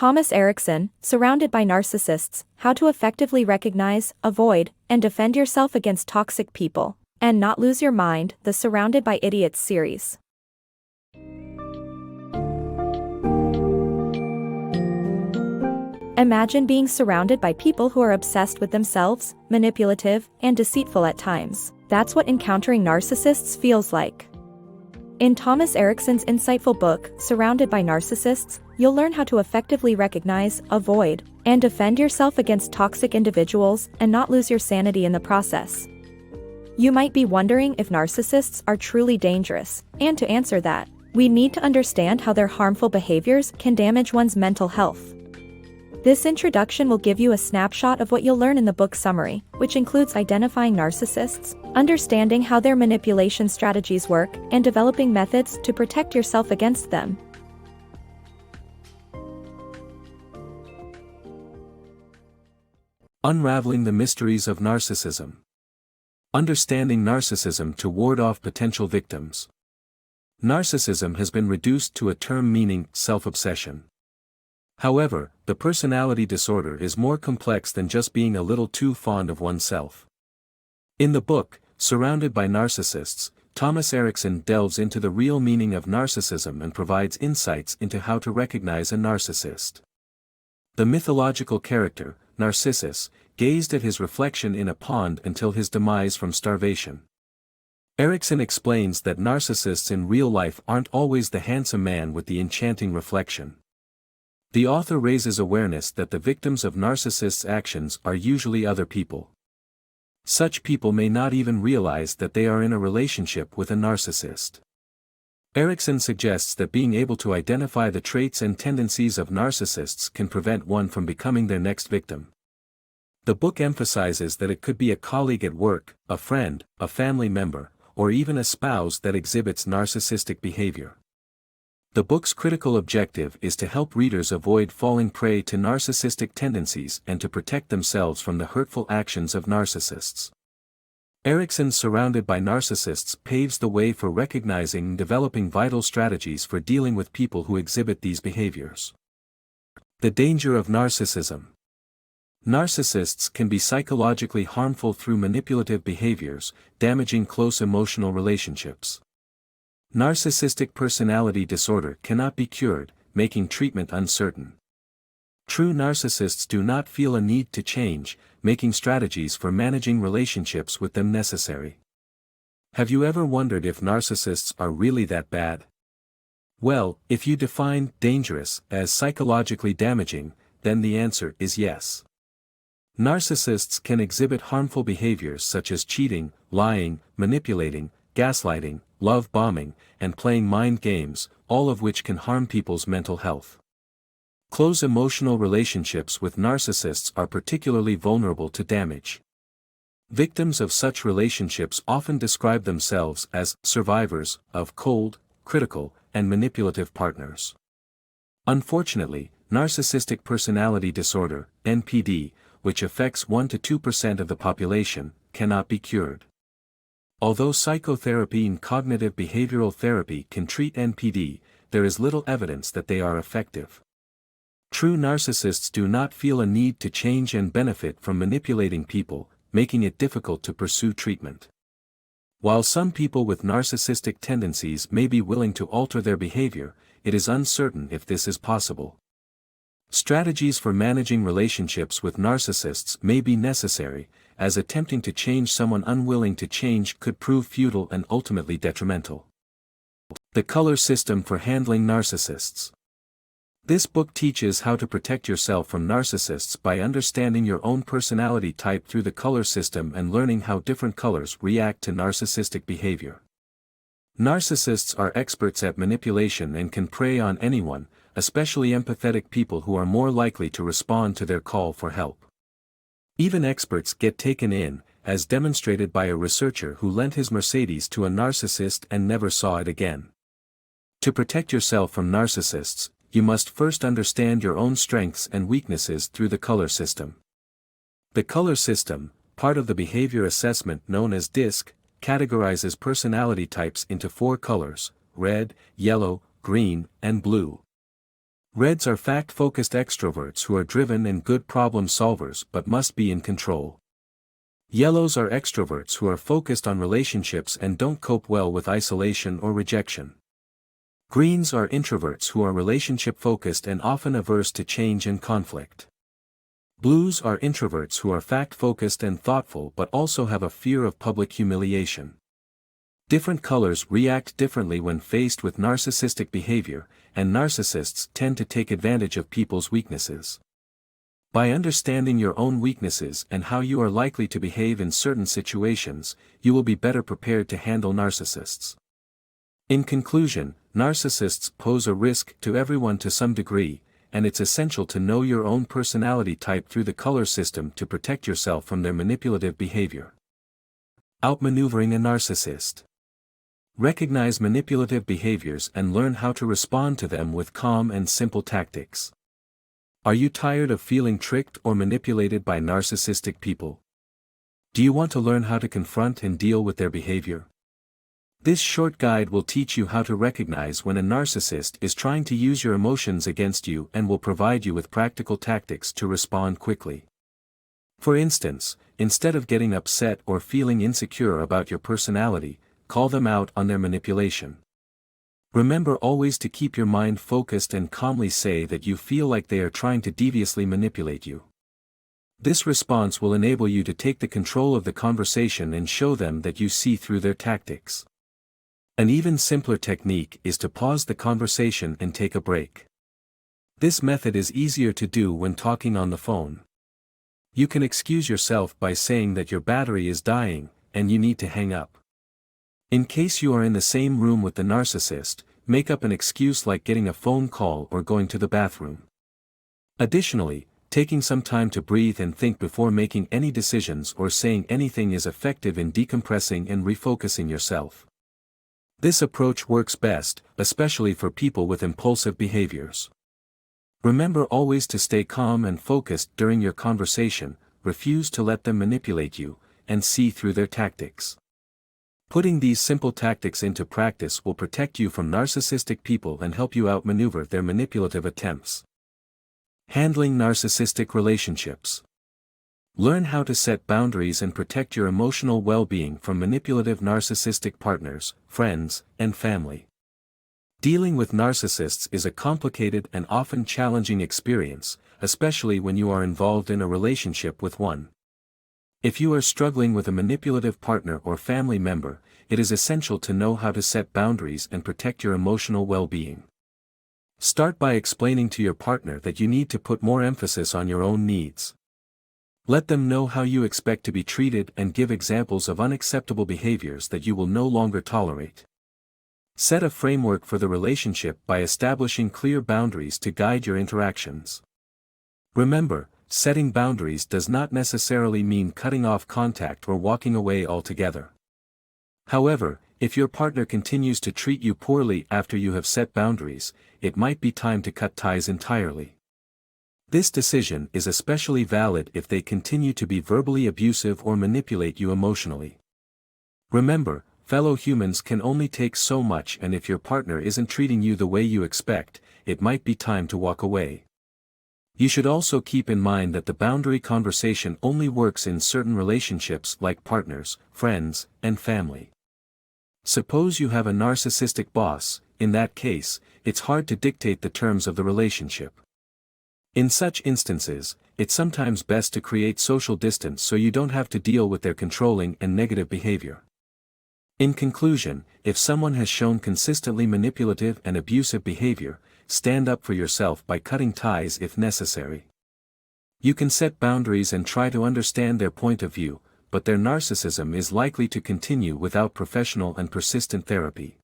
Thomas Erikson, Surrounded by Narcissists, How to Effectively Recognize, Avoid, and Defend Yourself Against Toxic People, and Not Lose Your Mind, the Surrounded by Idiots series. Imagine being surrounded by people who are obsessed with themselves, manipulative, and deceitful at times. That's what encountering narcissists feels like. In Thomas Erikson's insightful book, Surrounded by Narcissists, you'll learn how to effectively recognize, avoid, and defend yourself against toxic individuals and not lose your sanity in the process. You might be wondering if narcissists are truly dangerous, and to answer that, we need to understand how their harmful behaviors can damage one's mental health. This introduction will give you a snapshot of what you'll learn in the book summary, which includes identifying narcissists, understanding how their manipulation strategies work, and developing methods to protect yourself against them. Unraveling the Mysteries of Narcissism. Understanding narcissism to ward off potential victims. Narcissism has been reduced to a term meaning self-obsession. However, the personality disorder is more complex than just being a little too fond of oneself. In the book, Surrounded by Narcissists, Thomas Erikson delves into the real meaning of narcissism and provides insights into how to recognize a narcissist. The mythological character, Narcissus, gazed at his reflection in a pond until his demise from starvation. Erikson explains that narcissists in real life aren't always the handsome man with the enchanting reflection. The author raises awareness that the victims of narcissists' actions are usually other people. Such people may not even realize that they are in a relationship with a narcissist. Erikson suggests that being able to identify the traits and tendencies of narcissists can prevent one from becoming their next victim. The book emphasizes that it could be a colleague at work, a friend, a family member, or even a spouse that exhibits narcissistic behavior. The book's critical objective is to help readers avoid falling prey to narcissistic tendencies and to protect themselves from the hurtful actions of narcissists. Erikson's Surrounded by Narcissists paves the way for recognizing and developing vital strategies for dealing with people who exhibit these behaviors. The Danger of Narcissism. Narcissists can be psychologically harmful through manipulative behaviors, damaging close emotional relationships. Narcissistic personality disorder cannot be cured, making treatment uncertain. True narcissists do not feel a need to change, making strategies for managing relationships with them necessary. Have you ever wondered if narcissists are really that bad? Well, if you define dangerous as psychologically damaging, then the answer is yes. Narcissists can exhibit harmful behaviors such as cheating, lying, manipulating, gaslighting, love bombing, and playing mind games, all of which can harm people's mental health. Close emotional relationships with narcissists are particularly vulnerable to damage. Victims of such relationships often describe themselves as survivors of cold, critical, and manipulative partners. Unfortunately, narcissistic personality disorder, NPD, which affects 1 to 2% of the population, cannot be cured. Although psychotherapy and cognitive behavioral therapy can treat NPD, there is little evidence that they are effective. True narcissists do not feel a need to change and benefit from manipulating people, making it difficult to pursue treatment. While some people with narcissistic tendencies may be willing to alter their behavior, it is uncertain if this is possible. Strategies for managing relationships with narcissists may be necessary, as attempting to change someone unwilling to change could prove futile and ultimately detrimental. The color system for handling narcissists. This book teaches how to protect yourself from narcissists by understanding your own personality type through the color system and learning how different colors react to narcissistic behavior. Narcissists are experts at manipulation and can prey on anyone, especially empathetic people who are more likely to respond to their call for help. Even experts get taken in, as demonstrated by a researcher who lent his Mercedes to a narcissist and never saw it again. To protect yourself from narcissists, you must first understand your own strengths and weaknesses through the color system. The color system, part of the behavior assessment known as DISC, categorizes personality types into 4 colors: red, yellow, green, and blue. Reds are fact-focused extroverts who are driven and good problem solvers but must be in control. Yellows are extroverts who are focused on relationships and don't cope well with isolation or rejection. Greens are introverts who are relationship-focused and often averse to change and conflict. Blues are introverts who are fact-focused and thoughtful but also have a fear of public humiliation. Different colors react differently when faced with narcissistic behavior, and narcissists tend to take advantage of people's weaknesses. By understanding your own weaknesses and how you are likely to behave in certain situations, you will be better prepared to handle narcissists. In conclusion, narcissists pose a risk to everyone to some degree, and it's essential to know your own personality type through the color system to protect yourself from their manipulative behavior. Outmaneuvering a narcissist. Recognize manipulative behaviors and learn how to respond to them with calm and simple tactics. Are you tired of feeling tricked or manipulated by narcissistic people? Do you want to learn how to confront and deal with their behavior? This short guide will teach you how to recognize when a narcissist is trying to use your emotions against you and will provide you with practical tactics to respond quickly. For instance, instead of getting upset or feeling insecure about your personality, call them out on their manipulation. Remember always to keep your mind focused and calmly say that you feel like they are trying to deviously manipulate you. This response will enable you to take the control of the conversation and show them that you see through their tactics. An even simpler technique is to pause the conversation and take a break. This method is easier to do when talking on the phone. You can excuse yourself by saying that your battery is dying, and you need to hang up. In case you are in the same room with the narcissist, make up an excuse like getting a phone call or going to the bathroom. Additionally, taking some time to breathe and think before making any decisions or saying anything is effective in decompressing and refocusing yourself. This approach works best, especially for people with impulsive behaviors. Remember always to stay calm and focused during your conversation, refuse to let them manipulate you, and see through their tactics. Putting these simple tactics into practice will protect you from narcissistic people and help you outmaneuver their manipulative attempts. Handling narcissistic relationships. Learn how to set boundaries and protect your emotional well-being from manipulative narcissistic partners, friends, and family. Dealing with narcissists is a complicated and often challenging experience, especially when you are involved in a relationship with one. If you are struggling with a manipulative partner or family member, it is essential to know how to set boundaries and protect your emotional well-being. Start by explaining to your partner that you need to put more emphasis on your own needs. Let them know how you expect to be treated and give examples of unacceptable behaviors that you will no longer tolerate. Set a framework for the relationship by establishing clear boundaries to guide your interactions. Remember, setting boundaries does not necessarily mean cutting off contact or walking away altogether. However, if your partner continues to treat you poorly after you have set boundaries, it might be time to cut ties entirely. This decision is especially valid if they continue to be verbally abusive or manipulate you emotionally. Remember, fellow humans can only take so much, and if your partner isn't treating you the way you expect, it might be time to walk away. You should also keep in mind that the boundary conversation only works in certain relationships like partners, friends, and family. Suppose you have a narcissistic boss. In that case, it's hard to dictate the terms of the relationship. In such instances, it's sometimes best to create social distance so you don't have to deal with their controlling and negative behavior. In conclusion, if someone has shown consistently manipulative and abusive behavior, stand up for yourself by cutting ties if necessary. You can set boundaries and try to understand their point of view, but their narcissism is likely to continue without professional and persistent therapy.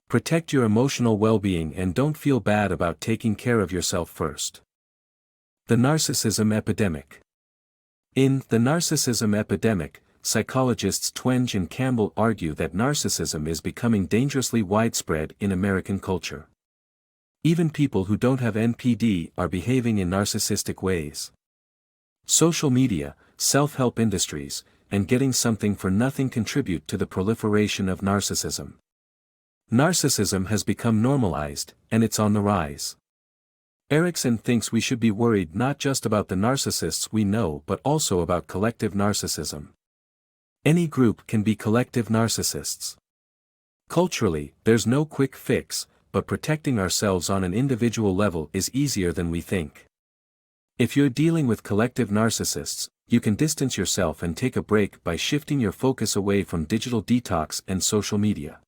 Protect your emotional well-being and don't feel bad about taking care of yourself first. The Narcissism Epidemic. In The Narcissism Epidemic, psychologists Twenge and Campbell argue that narcissism is becoming dangerously widespread in American culture. Even people who don't have NPD are behaving in narcissistic ways. Social media, self-help industries, and getting something for nothing contribute to the proliferation of narcissism. Narcissism has become normalized, and it's on the rise. Erikson thinks we should be worried not just about the narcissists we know but also about collective narcissism. Any group can be collective narcissists. Culturally, there's no quick fix, but protecting ourselves on an individual level is easier than we think. If you're dealing with collective narcissists, you can distance yourself and take a break by shifting your focus away from digital detox and social media.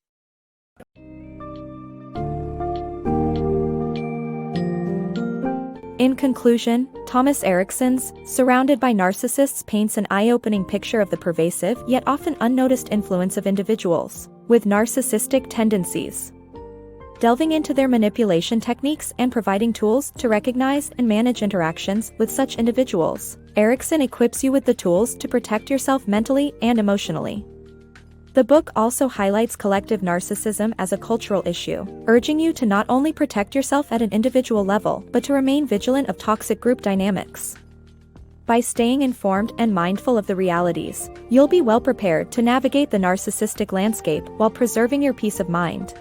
In conclusion, Thomas Erikson's Surrounded by Narcissists paints an eye-opening picture of the pervasive yet often unnoticed influence of individuals with narcissistic tendencies. Delving into their manipulation techniques and providing tools to recognize and manage interactions with such individuals, Erikson equips you with the tools to protect yourself mentally and emotionally. The book also highlights collective narcissism as a cultural issue, urging you to not only protect yourself at an individual level but to remain vigilant of toxic group dynamics. By staying informed and mindful of the realities, you'll be well prepared to navigate the narcissistic landscape while preserving your peace of mind.